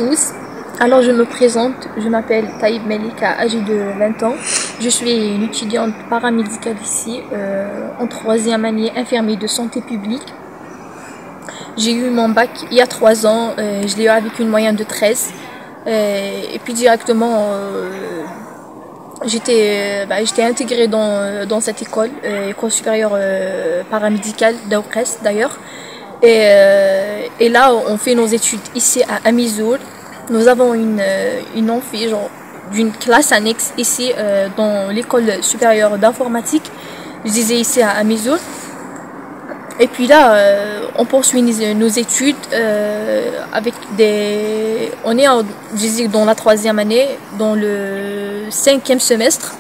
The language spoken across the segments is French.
tous. Alors je me présente, je m'appelle Taïb Melika, âgée de 20 ans. Je suis une étudiante paramédicale ici, en 3e année infirmier de santé publique. J'ai eu mon bac il y a 3 ans, je l'ai eu avec une moyenne de 13. Et puis directement, j'étais intégrée dans cette école, école supérieure paramédicale d'Aoukrès d'ailleurs. Et là, on fait nos études ici à Amizoul. Nous avons une amphi, genre d'une classe annexe ici dans l'école supérieure d'informatique. Je disais ici à Amizoul. Et puis là, on poursuit nos études avec des. On est, je disais, dans la 3e année, dans le 5e semestre.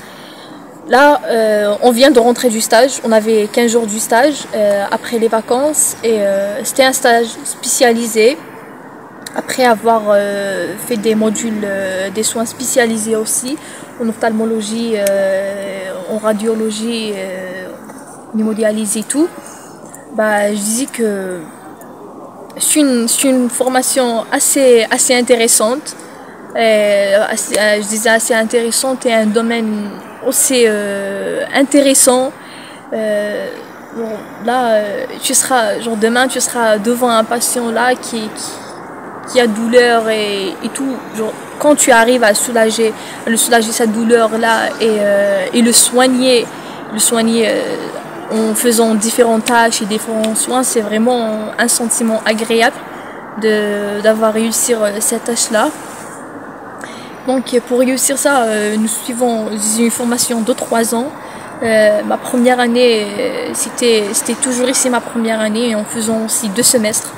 Là, on vient de rentrer du stage. On avait 15 jours du stage après les vacances. Et c'était un stage spécialisé. Après avoir fait des modules, des soins spécialisés aussi, en ophtalmologie, en radiologie, en hémodialyse et tout, je disais que c'est une formation assez intéressante. Je disais assez intéressante et un domaine aussi intéressant. Là, demain, tu seras devant un patient là qui a douleur et tout. Genre, quand tu arrives à soulager sa douleur là et le soigner en faisant différentes tâches et différents soins, c'est vraiment un sentiment agréable d'avoir réussi cette tâche-là. Donc pour réussir ça, nous suivons une formation de 3 ans. Ma première année, c'était toujours ici ma première année, en faisant aussi 2 semestres.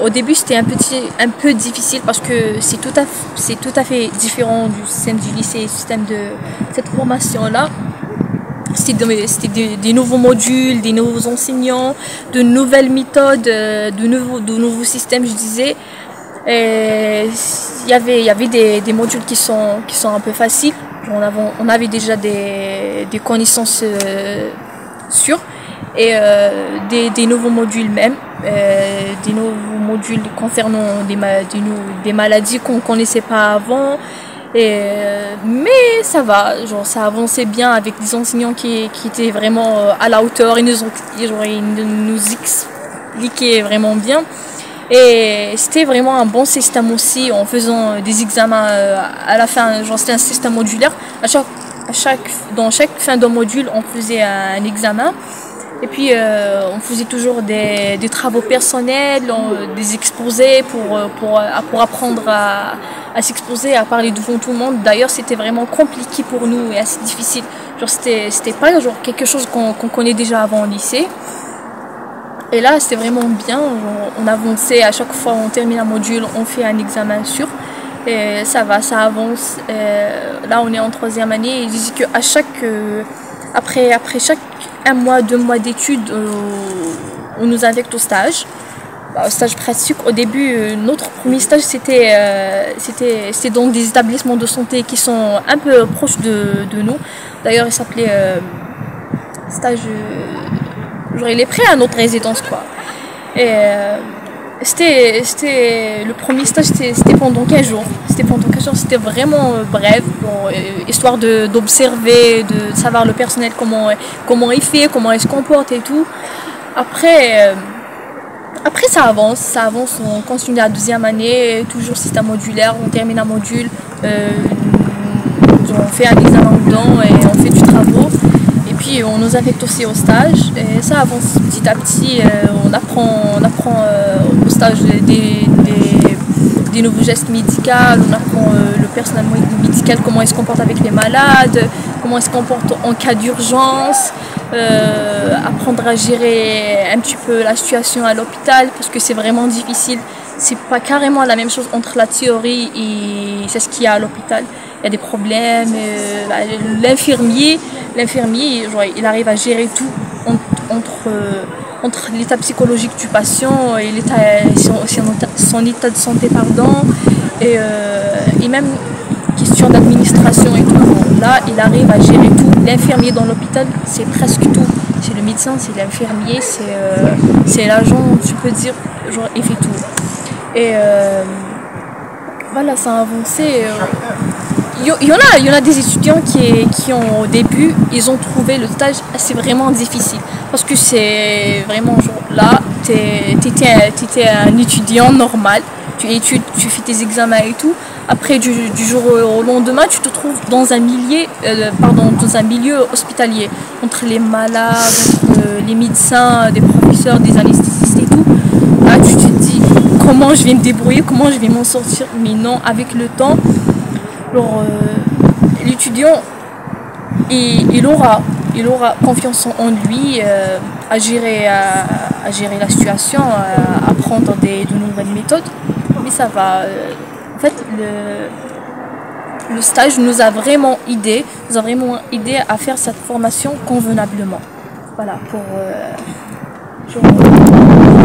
Au début c'était un peu difficile parce que c'est tout à fait différent du système du lycée, du système de cette formation-là. C'était des nouveaux modules, des nouveaux enseignants, de nouvelles méthodes, de nouveaux systèmes, je disais. Et il y avait des modules qui sont un peu faciles. On avait déjà des connaissances sûres. Et des nouveaux modules même, des nouveaux modules concernant des maladies qu'on ne connaissait pas avant. Mais ça va, ça avançait bien avec des enseignants qui étaient vraiment à la hauteur. Ils nous expliquaient vraiment bien. Et c'était vraiment un bon système aussi, en faisant des examens à la fin. C'était un système modulaire. Dans chaque fin de module, on faisait un examen. Et puis on faisait toujours des travaux personnels, des exposés pour apprendre à s'exposer, à parler devant tout le monde. D'ailleurs, c'était vraiment compliqué pour nous et assez difficile. C'était pas quelque chose qu'on connaît déjà avant au lycée. Et là, c'était vraiment bien. On avançait à chaque fois, on termine un module, on fait un examen sûr. Et ça va, ça avance. Là, on est en 3e année. Et je dis qu'à après chaque 1 mois, 2 mois d'études, on nous affecte au stage. Au stage pratique. Au début, notre premier stage, c'était dans des établissements de santé qui sont un peu proches de nous. D'ailleurs, il s'appelait stage. Il est prêt à notre résidence, quoi. Et le premier stage, c'était pendant 15 jours. C'était vraiment bref, histoire d'observer, de savoir le personnel, comment il fait, comment il se comporte et tout. Après ça avance, on continue la 2e année, toujours système modulaire, on termine un module, on fait un examen dedans et on fait du travaux. Et puis on nous affecte aussi au stage et ça avance petit à petit. On apprend au stage des nouveaux gestes médicaux, on apprend le personnel médical, comment il se comporte avec les malades, comment il se comporte en cas d'urgence, apprendre à gérer un petit peu la situation à l'hôpital parce que c'est vraiment difficile. C'est pas carrément la même chose entre la théorie et c'est ce qu'il y a à l'hôpital. Il y a des problèmes. L'infirmier, il arrive à gérer tout entre l'état psychologique du patient et son état de santé, et même question d'administration et tout. Là, il arrive à gérer tout. L'infirmier dans l'hôpital, c'est presque tout. C'est le médecin, c'est l'infirmier, c'est l'agent, tu peux dire, il fait tout. Et voilà, ça a avancé. Il y en a des étudiants qui ont au début, ils ont trouvé le stage assez vraiment difficile. Parce que c'est vraiment genre là, t'étais un étudiant normal, tu études, tu fais tes examens et tout. Après du jour au lendemain, tu te trouves dans un dans un milieu hospitalier, entre les malades, entre les médecins, des professeurs, des anesthésistes et tout. Là, tu te dis comment je vais me débrouiller, comment je vais m'en sortir. Mais non, avec le temps, alors, l'étudiant, il aura confiance en lui, à gérer la situation, à apprendre de nouvelles méthodes. Mais ça va. En fait, le stage nous a vraiment aidé à faire cette formation convenablement. Voilà, pour